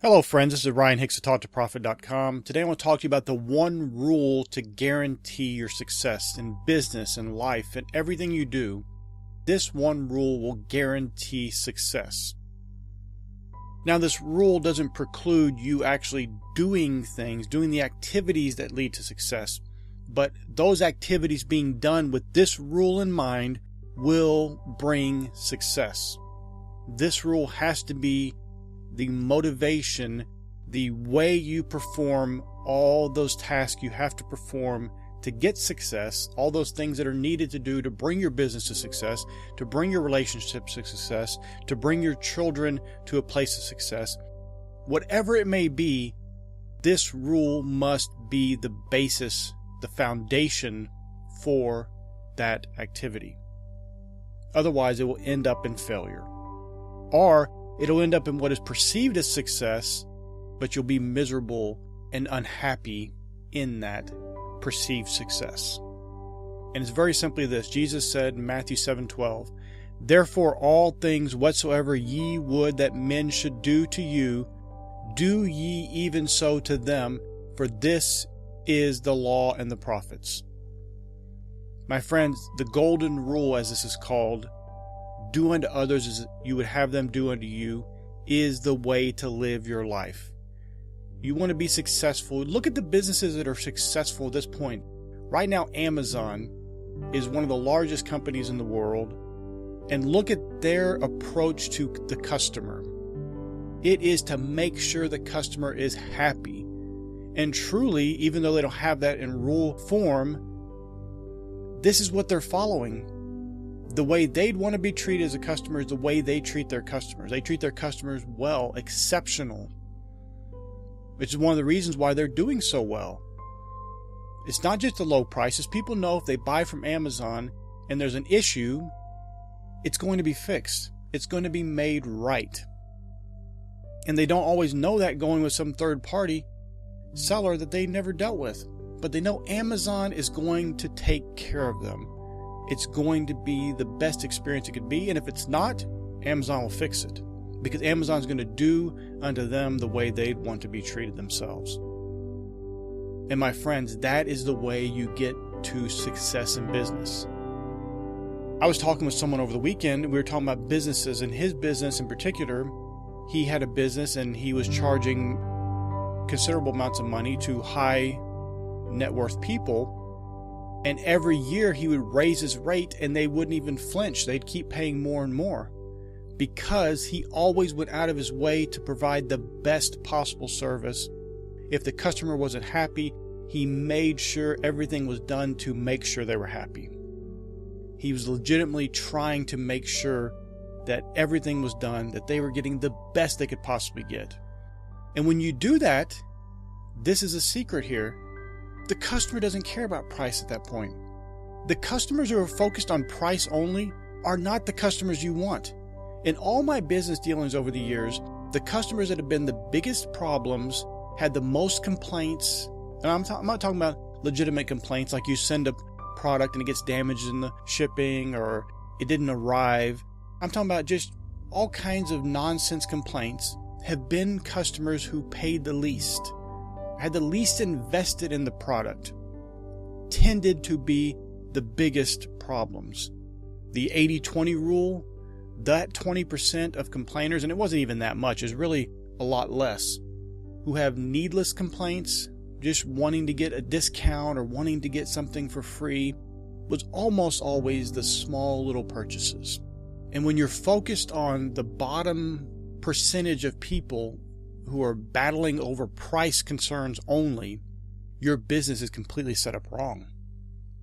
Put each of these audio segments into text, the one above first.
Hello friends, this is Ryan Hicks of TaughtToProfit.com. Today I want to talk to you about the one rule to guarantee your success in business and life and everything you do. This one rule will guarantee success. Now this rule doesn't preclude you actually doing things, doing the activities that lead to success, but those activities being done with this rule in mind will bring success. This rule has to be the motivation, the way you perform all those tasks you have to perform to get success, all those things that are needed to do to bring your business to success, to bring your relationships to success, to bring your children to a place of success. Whatever it may be, this rule must be the basis, the foundation for that activity. Otherwise, it will end up in failure. Or it'll end up in what is perceived as success, but you'll be miserable and unhappy in that perceived success. And it's very simply this. Jesus said in Matthew 7:12, "Therefore all things whatsoever ye would that men should do to you, do ye even so to them, for this is the law and the prophets." My friends, the golden rule, as this is called, do unto others as you would have them do unto you, is the way to live your life. You want to be successful. Look at the businesses that are successful at this point. Right now, Amazon is one of the largest companies in the world, and look at their approach to the customer. It is to make sure the customer is happy. And truly, even though they don't have that in rule form, this is what they're following. The way they'd want to be treated as a customer is the way they treat their customers. They treat their customers well, exceptional, which is one of the reasons why they're doing so well. It's not just the low prices. People know if they buy from Amazon and there's an issue, it's going to be fixed. It's going to be made right. And they don't always know that going with some third-party seller that they never dealt with. But they know Amazon is going to take care of them. It's going to be the best experience it could be. And if it's not, Amazon will fix it. Because Amazon's going to do unto them the way they'd want to be treated themselves. And my friends, that is the way you get to success in business. I was talking with someone over the weekend. We were talking about businesses, and his business in particular, he had a business and he was charging considerable amounts of money to high net worth people. And every year he would raise his rate and they wouldn't even flinch. They'd keep paying more and more because he always went out of his way to provide the best possible service. If the customer wasn't happy, he made sure everything was done to make sure they were happy. He was legitimately trying to make sure that everything was done, that they were getting the best they could possibly get. And when you do that, this is a secret here. The customer doesn't care about price at that point. The customers who are focused on price only are not the customers you want. In all my business dealings over the years, the customers that have been the biggest problems, had the most complaints, and I'm not talking about legitimate complaints like you send a product and it gets damaged in the shipping or it didn't arrive. I'm talking about just all kinds of nonsense complaints, have been customers who paid the least, had the least invested in the product, tended to be the biggest problems. The 80-20 rule, that 20% of complainers, and it wasn't even that much, is really a lot less, who have needless complaints, just wanting to get a discount or wanting to get something for free, was almost always the small little purchases. And when you're focused on the bottom percentage of people who are battling over price concerns only, your business is completely set up wrong.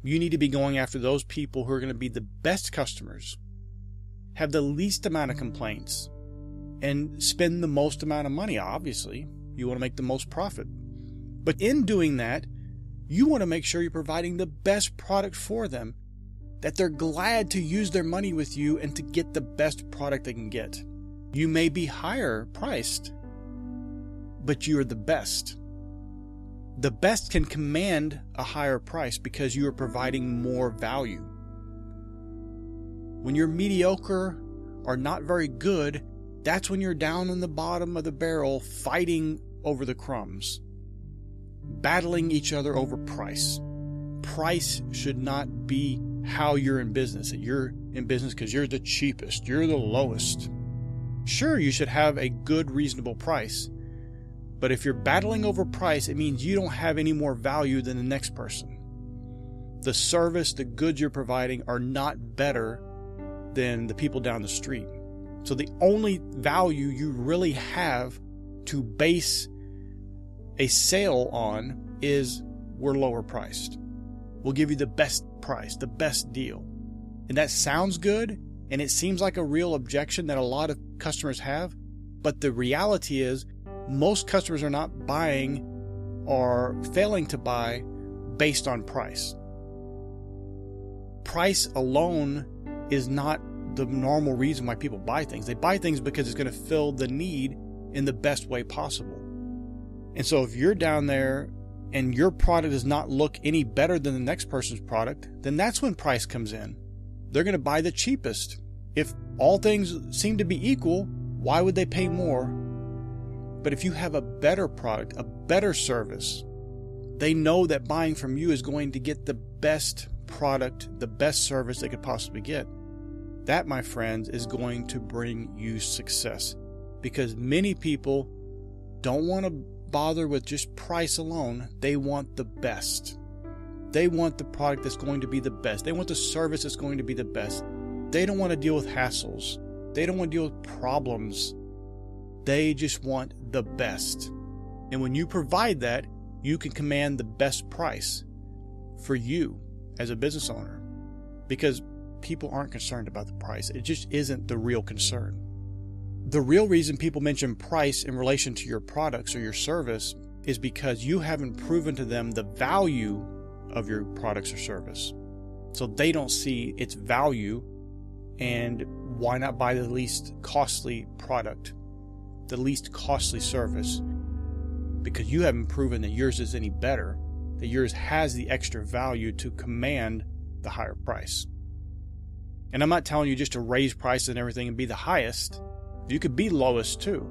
You need to be going after those people who are going to be the best customers, have the least amount of complaints, and spend the most amount of money. Obviously, you want to make the most profit. But in doing that, you want to make sure you're providing the best product for them, that they're glad to use their money with you and to get the best product they can get. You may be higher priced, but you're the best. The best can command a higher price because you are providing more value. When you're mediocre or not very good, that's when you're down in the bottom of the barrel fighting over the crumbs, battling each other over price. Price should not be how you're in business. That you're in business because you're the cheapest, you're the lowest. Sure, you should have a good, reasonable price. But if you're battling over price, it means you don't have any more value than the next person. The service, the goods you're providing are not better than the people down the street. So the only value you really have to base a sale on is we're lower priced. We'll give you the best price, the best deal. And that sounds good, and it seems like a real objection that a lot of customers have. But the reality is most customers are not buying or failing to buy based on price. Price alone is not the normal reason why people buy things. They buy things because it's going to fill the need in the best way possible. And so if you're down there and your product does not look any better than the next person's product, then that's when price comes in. They're going to buy the cheapest. If all things seem to be equal, why would they pay more? But if you have a better product, a better service, they know that buying from you is going to get the best product, the best service they could possibly get. That, my friends, is going to bring you success, because many people don't want to bother with just price alone. They want the best. They want the product that's going to be the best. They want the service that's going to be the best. They don't want to deal with hassles. They don't want to deal with problems. They just want the best. And when you provide that, you can command the best price for you as a business owner, because people aren't concerned about the price. It just isn't the real concern. The real reason people mention price in relation to your products or your service is because you haven't proven to them the value of your products or service. So they don't see its value, and why not buy the least costly product, the least costly service? Because you haven't proven that yours is any better, that yours has the extra value to command the higher price. And I'm not telling you just to raise prices and everything and be the highest. You could be lowest too,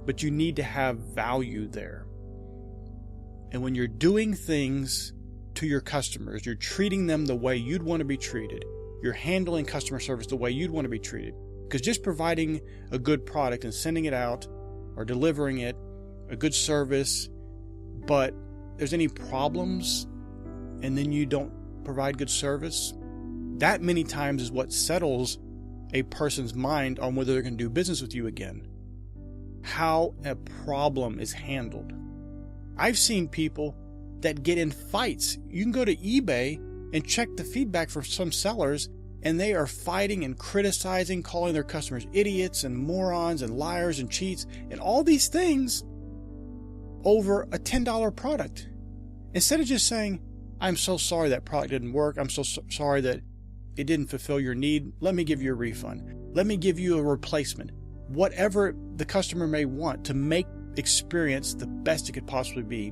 but you need to have value there. And when you're doing things to your customers, you're treating them the way you'd want to be treated. You're handling customer service the way you'd want to be treated. Because just providing a good product and sending it out or delivering it, a good service, but there's any problems and then you don't provide good service, that many times is what settles a person's mind on whether they're going to do business with you again. How a problem is handled. I've seen people that get in fights. You can go to eBay and check the feedback from some sellers, and they are fighting and criticizing, calling their customers idiots and morons and liars and cheats and all these things over a $10 product. Instead of just saying, I'm so sorry that product didn't work. I'm so sorry that it didn't fulfill your need. Let me give you a refund. Let me give you a replacement. Whatever the customer may want to make experience the best it could possibly be.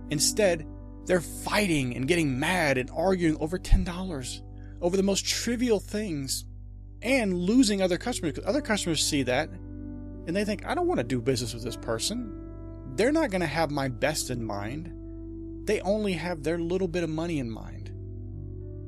Instead, they're fighting and getting mad and arguing over $10 over the most trivial things and losing other customers, because other customers see that and they think, I don't want to do business with this person. They're not going to have my best in mind. They only have their little bit of money in mind.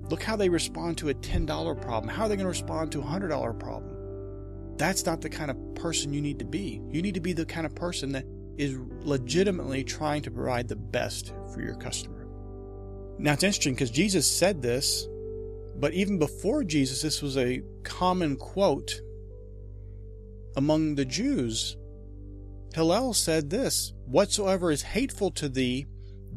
Look how they respond to a $10 problem. How are they going to respond to a $100 problem? That's not the kind of person you need to be. You need to be the kind of person that is legitimately trying to provide the best for your customer. Now, it's interesting because Jesus said this, but even before Jesus, this was a common quote among the Jews. Hillel said this, whatsoever is hateful to thee,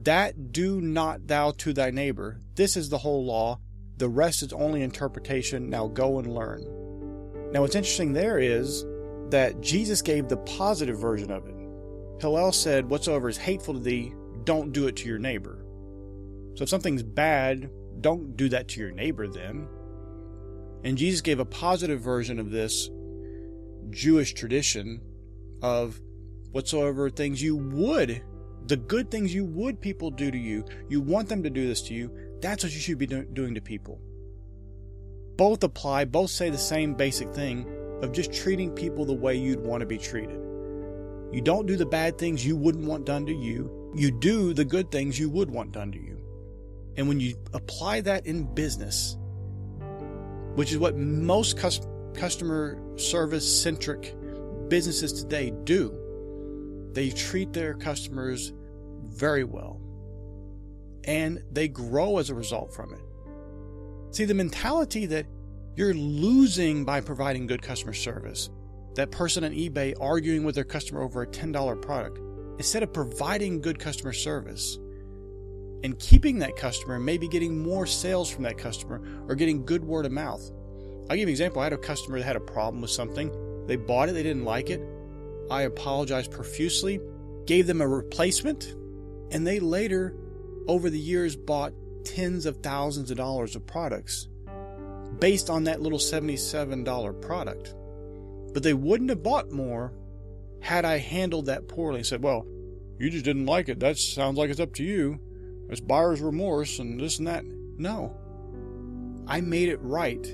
that do not thou to thy neighbor. This is the whole law. The rest is only interpretation. Now go and learn. Now, what's interesting there is that Jesus gave the positive version of it. Hillel said, whatsoever is hateful to thee, don't do it to your neighbor. So if something's bad, don't do that to your neighbor then. And Jesus gave a positive version of this Jewish tradition of whatsoever things you would, the good things you would people do to you, you want them to do this to you, that's what you should be doing to people. Both apply, both say the same basic thing, of just treating people the way you'd want to be treated. You don't do the bad things you wouldn't want done to you. You do the good things you would want done to you. And when you apply that in business, which is what most customer service centric businesses today do, they treat their customers very well. And they grow as a result from it. See, the mentality that you're losing by providing good customer service, that person on eBay arguing with their customer over a $10 product, instead of providing good customer service and keeping that customer, maybe getting more sales from that customer or getting good word of mouth. I'll give you an example. I had a customer that had a problem with something. They bought it, they didn't like it. I apologized profusely, gave them a replacement, and they later, over the years, bought tens of thousands of dollars of products based on that little $77 product. But they wouldn't have bought more had I handled that poorly and said, well, you just didn't like it. That sounds like it's up to you. It's buyer's remorse and this and that. No. I made it right.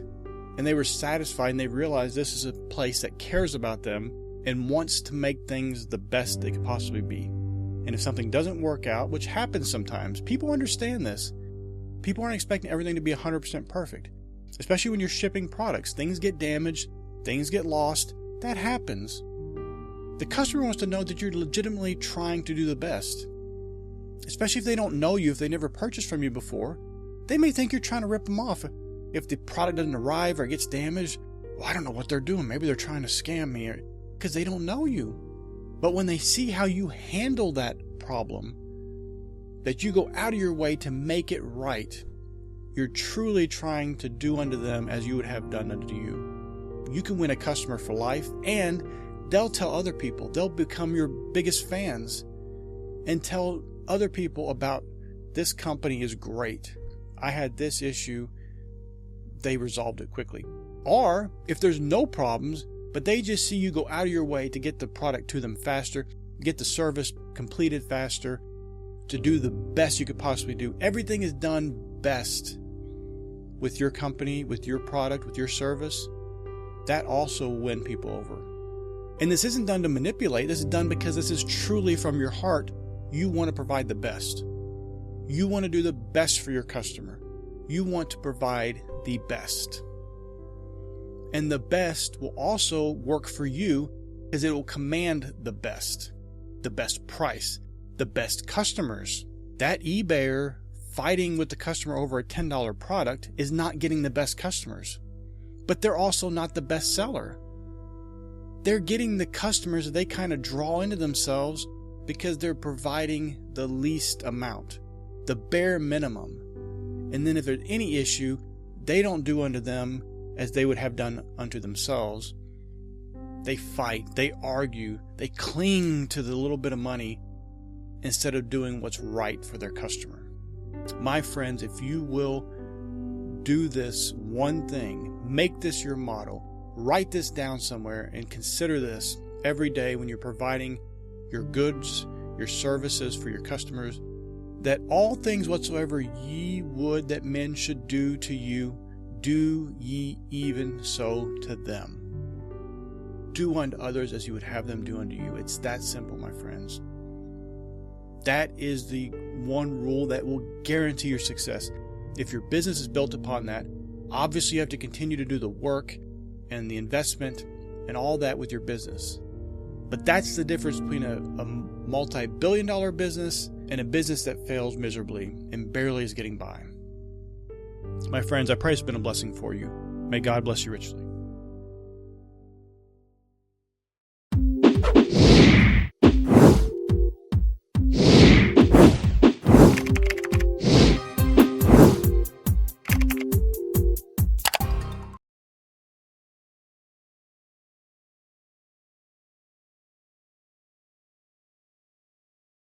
And they were satisfied and they realized this is a place that cares about them and wants to make things the best they could possibly be. And if something doesn't work out, which happens sometimes, people understand this. People aren't expecting everything to be 100% perfect. Especially when you're shipping products. Things get damaged. Things get lost. That happens. The customer wants to know that you're legitimately trying to do the best. Especially if they don't know you, if they never purchased from you before. They may think you're trying to rip them off. If the product doesn't arrive or gets damaged, well, I don't know what they're doing. Maybe they're trying to scam me because they don't know you. But when they see how you handle that problem, that you go out of your way to make it right, you're truly trying to do unto them as you would have done unto you. You can win a customer for life, and they'll tell other people. They'll become your biggest fans and tell other people about this company is great. I had this issue. They resolved it quickly. Or if there's no problems, but they just see you go out of your way to get the product to them faster, get the service completed faster, to do the best you could possibly do. Everything is done best with your company, with your product, with your service. That also will win people over. And this isn't done to manipulate. This is done because this is truly from your heart. You want to provide the best. You want to do the best for your customer. You want to provide the best. And the best will also work for you because it will command the best price, the best customers. That eBayer fighting with the customer over a $10 product is not getting the best customers, but they're also not the best seller. They're getting the customers that they kind of draw into themselves because they're providing the least amount, the bare minimum. And then if there's any issue, they don't do unto them as they would have done unto themselves. They fight, they argue, they cling to the little bit of money instead of doing what's right for their customer. My friends, if you will do this one thing, make this your motto, write this down somewhere and consider this every day when you're providing your goods, your services for your customers, that all things whatsoever ye would that men should do to you, do ye even so to them. Do unto others as you would have them do unto you. It's that simple, my friends. That is the one rule that will guarantee your success. If your business is built upon that, obviously you have to continue to do the work and the investment and all that with your business. But that's the difference between a multi-billion-dollar business and a business that fails miserably and barely is getting by. My friends, I pray it's been a blessing for you. May God bless you richly.